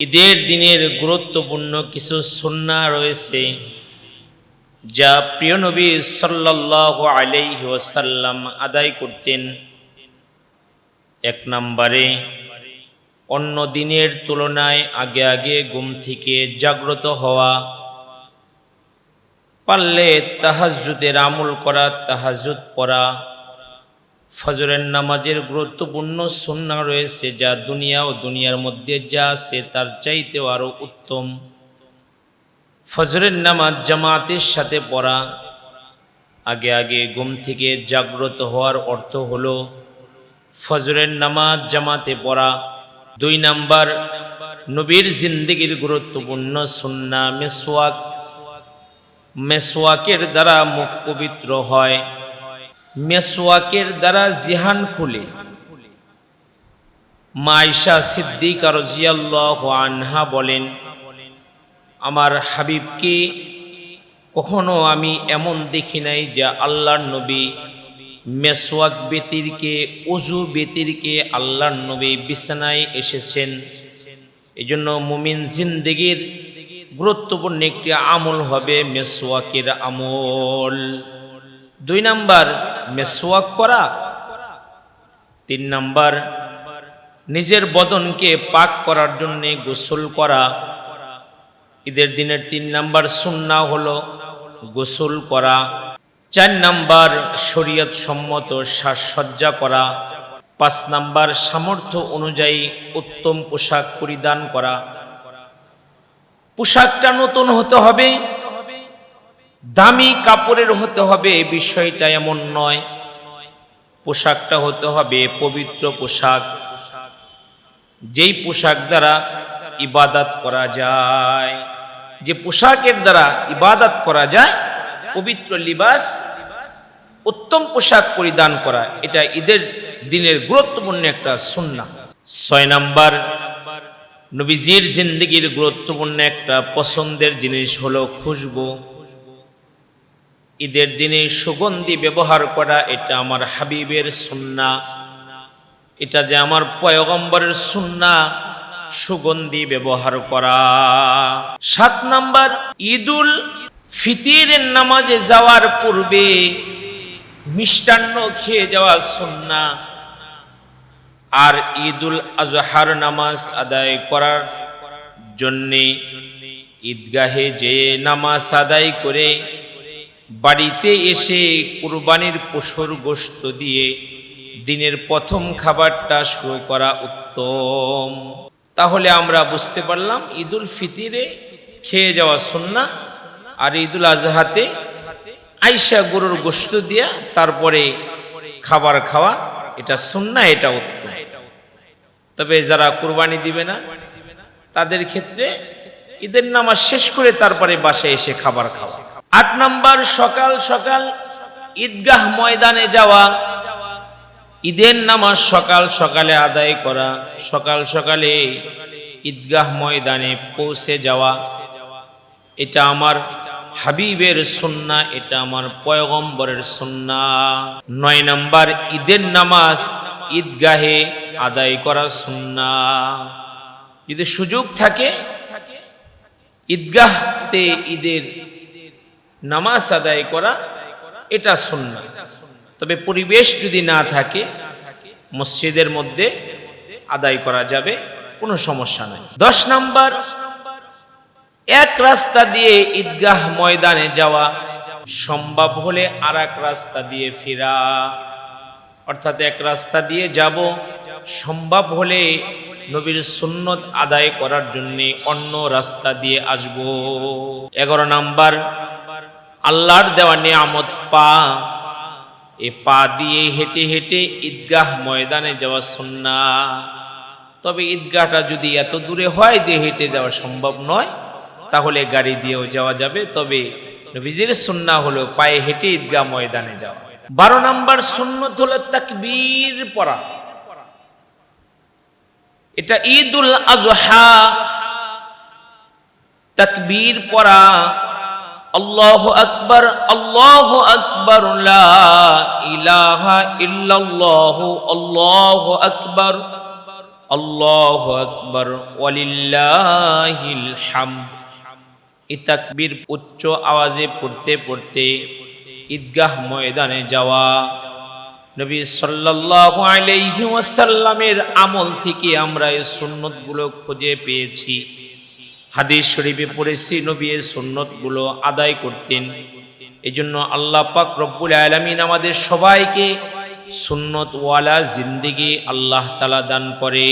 ঈদের দিনের গুরুত্বপূর্ণ কিছু সুন্নাহ রয়েছে যা প্রিয় নবী সাল্লাল্লাহু আলাইহি ওয়াসাল্লাম আদায় করতেন। এক নম্বরে, অন্য দিনের তুলনায় আগে আগে ঘুম থেকে জাগ্রত হওয়া, পারলে তাহাজ্জুদের আমল করা, তাহাজ্জুদ পড়া। ফজরের নামাজের গুরুত্বপূর্ণ সুন্নাহ রয়েছে যা দুনিয়া ও দুনিয়ার মধ্যে যা আছে তার চাইতেও আরও উত্তম। ফজরের নামাজ জামাতের সাথে পড়া, আগে আগে ঘুম থেকে জাগ্রত হওয়ার অর্থ হলো ফজরের নামাজ জামাতে পড়া। 2 নাম্বার, নবীর জিন্দেগির গুরুত্বপূর্ণ সুন্নাহ মেসওয়াক। মেসওয়াকের দ্বারা মুখ পবিত্র হয়, মেসওয়াকের দ্বারা জিহান খুলে। মা আয়েশা সিদ্দিকা রাদিয়াল্লাহু আনহা বলেন, আমার হাবিবকে কখনো আমি এমন দেখি নাই যে আল্লাহর নবী মেসওয়াক ব্যতিরকে, ওযু ব্যতিরকে আল্লাহর নবী বিছানায় এসেছেন। এজন্য মুমিন জিন্দেগির গুরুত্বপূর্ণ একটি আমল হবে মেসওয়াকের আমল। 2 নাম্বার, মেসওয়াক করা। 3 নাম্বার, নিজের বদনকে পাক করার জন্য গোসল করা। ঈদের দিনের 3 নাম্বার সুন্নাহ হলো গোসল করা। 4 নাম্বার, শরীয়ত সম্মত সাজসজ্জা করা। 5 নাম্বার, সামর্থ্য অনুযায়ী উত্তম পোশাক পরিধান করা। পোশাকটা নতুন হতে হবে, দামি কাপড়ের হতে হবে, বিষয়টা এমন নয়। পোশাকটা হতে হবে পবিত্র পোশাক, যেই পোশাক দ্বারা ইবাদত করা যায়। যে পোশাকের দ্বারা ইবাদত করা যায়, পবিত্র লিবাস, উত্তম পোশাক পরিধান করা, এটা ঈদের দিনের গুরুত্বপূর্ণ একটা সুন্নাহ। 6 নাম্বার, নবীজির জিন্দেগির গুরুত্বপূর্ণ একটা পছন্দের জিনিস হলো খুশবু। ঈদের দিনে সুগন্ধি ব্যবহার করা, এটা আমার হাবিবের সুন্নাহ। এটা যে আমার পয়গম্বরের সুন্নাহ, সুগন্ধি ব্যবহার করা। 7 নাম্বার, ঈদুল ফিতরের নামাজে যাওয়ার পূর্বে মিষ্টান্ন খেয়ে যাওয়া সুন্নাহ। আর ঈদুল আজহার নামাজ আদায় করার জন্যে ঈদগাহে যে নামাজ আদায় করে বাড়িতে এসে কুরবানির পশুর গোশত দিয়ে দিনের প্রথম খাবারটা শুরু করা উত্তম। তাহলে আমরা বুঝতে পারলাম ঈদুল ফিতরে খেয়ে যাওয়া সুন্নাহ, আর ঈদুল আজহাতে আয়েশা গরুর গোশত দিয়া তারপরে খাবার খাওয়া, এটা সুন্নাহ, এটা উত্তম। তবে যারা কুরবানি দিবে না তাদের ক্ষেত্রে ঈদের নামাজ শেষ করে তারপরে বাসায় এসে খাবার খাওয়া। 8 নাম্বার, সকাল সকাল ঈদগাহ ময়দানে যাওয়া। ঈদের নামাজ সকাল সকালে আদায় করা, সকাল সকালে ঈদগাহ ময়দানে পৌঁছে যাওয়া, এটা আমার হাবিবের সুন্নাহ, এটা আমার পয়গম্বরের সুন্নাহ। 9 নাম্বার, ঈদের নামাজ ঈদগাহে আদায় করা সুন্নাহ। যদি সুযোগ থাকে ঈদগাহতে ঈদের নামাজ আদায় করা, এটা সুন্নাহ। তবে পরিবেশ যদি না থাকে মসজিদের মধ্যে আদায় করা যাবে, কোনো সমস্যা নাই। 10 নাম্বার, এক রাস্তা দিয়ে ঈদগাহ ময়দানে যাওয়া, সম্ভব হলে আরেক রাস্তা দিয়ে ফেরা। অর্থাৎ এক রাস্তা দিয়ে যাব, সম্ভব হলে নবীর সুন্নত আদায় করার জন্য অন্য রাস্তা দিয়ে আসব। 11 নাম্বার, আল্লাহর দেওয়া নিয়ামত পা, এ পা দিয়ে হেঁটে হেঁটে ঈদগাহ ময়দানে যাওয়া সুন্নাহ। তবে ঈদগাহটা যদি এত দূরে হয় যে হেঁটে যাওয়া সম্ভব নয়, তাহলে গাড়ি দিয়েও যাওয়া যাবে। তবে নবীজির সুন্নাহ হলো পায়ে হেঁটে ঈদগাহ ময়দানে যাওয়া। 12 নাম্বার সুন্নত হলো তাকবীর পড়া। এটা ঈদুল আজহা, তাকবীর পড়া। আল্লাহু আকবার, আল্লাহু আকবার, লা ইলাহা ইল্লাল্লাহু, আল্লাহু আকবার, আল্লাহু আকবার ওয়ালিল্লাহিল হামদ। এই তাকবীর উচ্চ আওয়াজে পড়তে পড়তে ঈদগাহ ময়দানে যাওয়া। নবী সাল্লাল্লাহু আলাইহি ওয়াসাল্লামের আমল থেকে আমরা এই সুন্নতগুলো খুঁজে পেয়েছি। হাদিস শরীফে পড়েছি নবী এই সুন্নতগুলো আদায় করতেন। এজন্য আল্লাহ পাক রব্বুল আলামিন আমাদের সবাইকে সুন্নতওয়ালা জিন্দেগি আল্লাহ তাআলা দান করে।